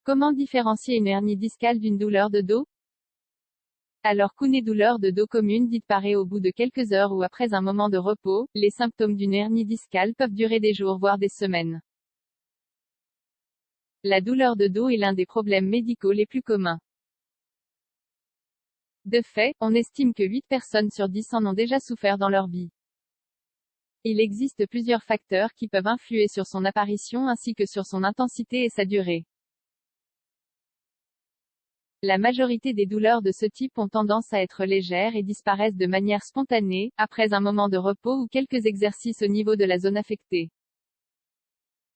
Comment différencier une hernie discale d'une douleur de dos? Alors qu'une douleur de dos commune disparaît au bout de quelques heures ou après un moment de repos, les symptômes d'une hernie discale peuvent durer des jours voire des semaines. La douleur de dos est l'un des problèmes médicaux les plus communs. De fait, on estime que 8 personnes sur 10 en ont déjà souffert dans leur vie. Il existe plusieurs facteurs qui peuvent influer sur son apparition ainsi que sur son intensité et sa durée. La majorité des douleurs de ce type ont tendance à être légères et disparaissent de manière spontanée, après un moment de repos ou quelques exercices au niveau de la zone affectée.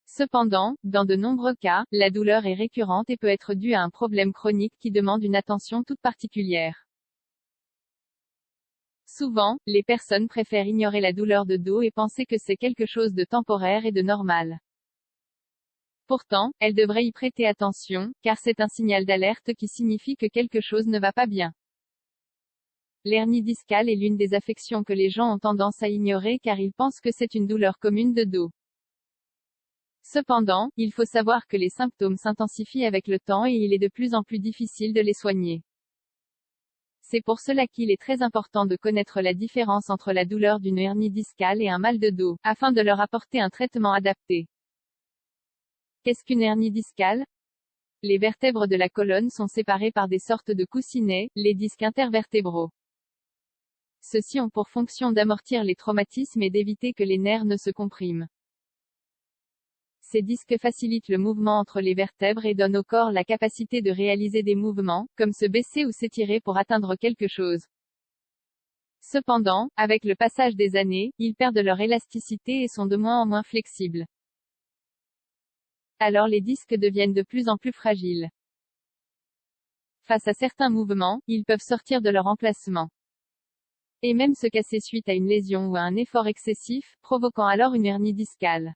Cependant, dans de nombreux cas, la douleur est récurrente et peut être due à un problème chronique qui demande une attention toute particulière. Souvent, les personnes préfèrent ignorer la douleur de dos et penser que c'est quelque chose de temporaire et de normal. Pourtant, elles devraient y prêter attention, car c'est un signal d'alerte qui signifie que quelque chose ne va pas bien. L'hernie discale est l'une des affections que les gens ont tendance à ignorer car ils pensent que c'est une douleur commune de dos. Cependant, il faut savoir que les symptômes s'intensifient avec le temps et il est de plus en plus difficile de les soigner. C'est pour cela qu'il est très important de connaître la différence entre la douleur d'une hernie discale et un mal de dos, afin de leur apporter un traitement adapté. Qu'est-ce qu'une hernie discale? Les vertèbres de la colonne sont séparées par des sortes de coussinets, les disques intervertébraux. Ceux-ci ont pour fonction d'amortir les traumatismes et d'éviter que les nerfs ne se compriment. Ces disques facilitent le mouvement entre les vertèbres et donnent au corps la capacité de réaliser des mouvements, comme se baisser ou s'étirer pour atteindre quelque chose. Cependant, avec le passage des années, ils perdent leur élasticité et sont de moins en moins flexibles. Alors les disques deviennent de plus en plus fragiles. Face à certains mouvements, ils peuvent sortir de leur emplacement. Et même se casser suite à une lésion ou à un effort excessif, provoquant alors une hernie discale.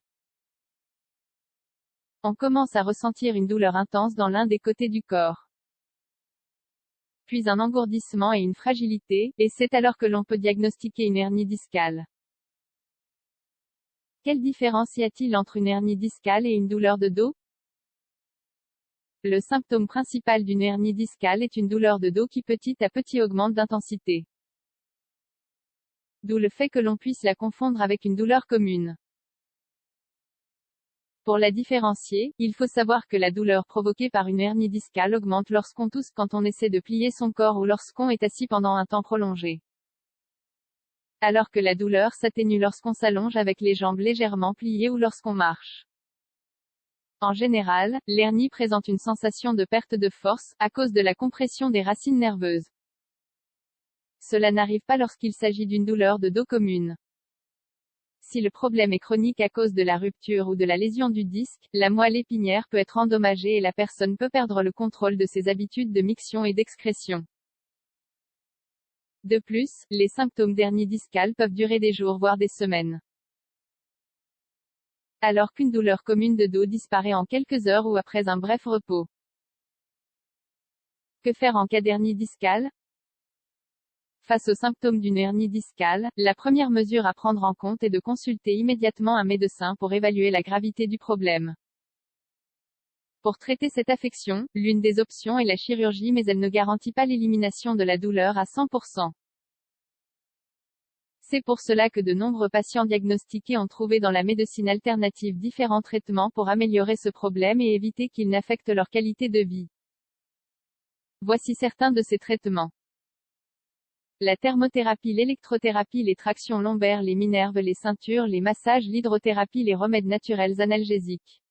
On commence à ressentir une douleur intense dans l'un des côtés du corps. Puis un engourdissement et une fragilité, et c'est alors que l'on peut diagnostiquer une hernie discale. Quelle différence y a-t-il entre une hernie discale et une douleur de dos? Le symptôme principal d'une hernie discale est une douleur de dos qui petit à petit augmente d'intensité. D'où le fait que l'on puisse la confondre avec une douleur commune. Pour la différencier, il faut savoir que la douleur provoquée par une hernie discale augmente lorsqu'on tousse quand on essaie de plier son corps ou lorsqu'on est assis pendant un temps prolongé. Alors que la douleur s'atténue lorsqu'on s'allonge avec les jambes légèrement pliées ou lorsqu'on marche. En général, l'hernie présente une sensation de perte de force, à cause de la compression des racines nerveuses. Cela n'arrive pas lorsqu'il s'agit d'une douleur de dos commune. Si le problème est chronique à cause de la rupture ou de la lésion du disque, la moelle épinière peut être endommagée et la personne peut perdre le contrôle de ses habitudes de miction et d'excrétion. De plus, les symptômes d'hernie discale peuvent durer des jours voire des semaines. Alors qu'une douleur commune de dos disparaît en quelques heures ou après un bref repos. Que faire en cas d'hernie discale? Face aux symptômes d'une hernie discale, la première mesure à prendre en compte est de consulter immédiatement un médecin pour évaluer la gravité du problème. Pour traiter cette affection, l'une des options est la chirurgie mais elle ne garantit pas l'élimination de la douleur à 100%. C'est pour cela que de nombreux patients diagnostiqués ont trouvé dans la médecine alternative différents traitements pour améliorer ce problème et éviter qu'il n'affecte leur qualité de vie. Voici certains de ces traitements. La thermothérapie, l'électrothérapie, les tractions lombaires, les minerves, les ceintures, les massages, l'hydrothérapie, les remèdes naturels analgésiques.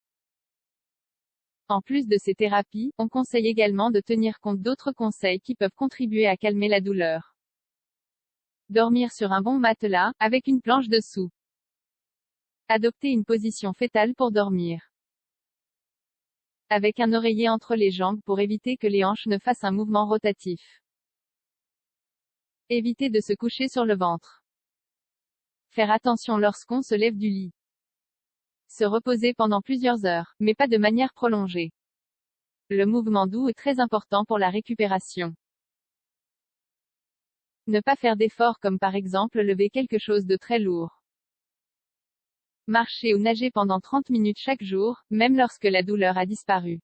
En plus de ces thérapies, on conseille également de tenir compte d'autres conseils qui peuvent contribuer à calmer la douleur. Dormir sur un bon matelas, avec une planche dessous. Adopter une position fétale pour dormir. Avec un oreiller entre les jambes pour éviter que les hanches ne fassent un mouvement rotatif. Éviter de se coucher sur le ventre. Faire attention lorsqu'on se lève du lit. Se reposer pendant plusieurs heures, mais pas de manière prolongée. Le mouvement doux est très important pour la récupération. Ne pas faire d'efforts comme par exemple lever quelque chose de très lourd. Marcher ou nager pendant 30 minutes chaque jour, même lorsque la douleur a disparu.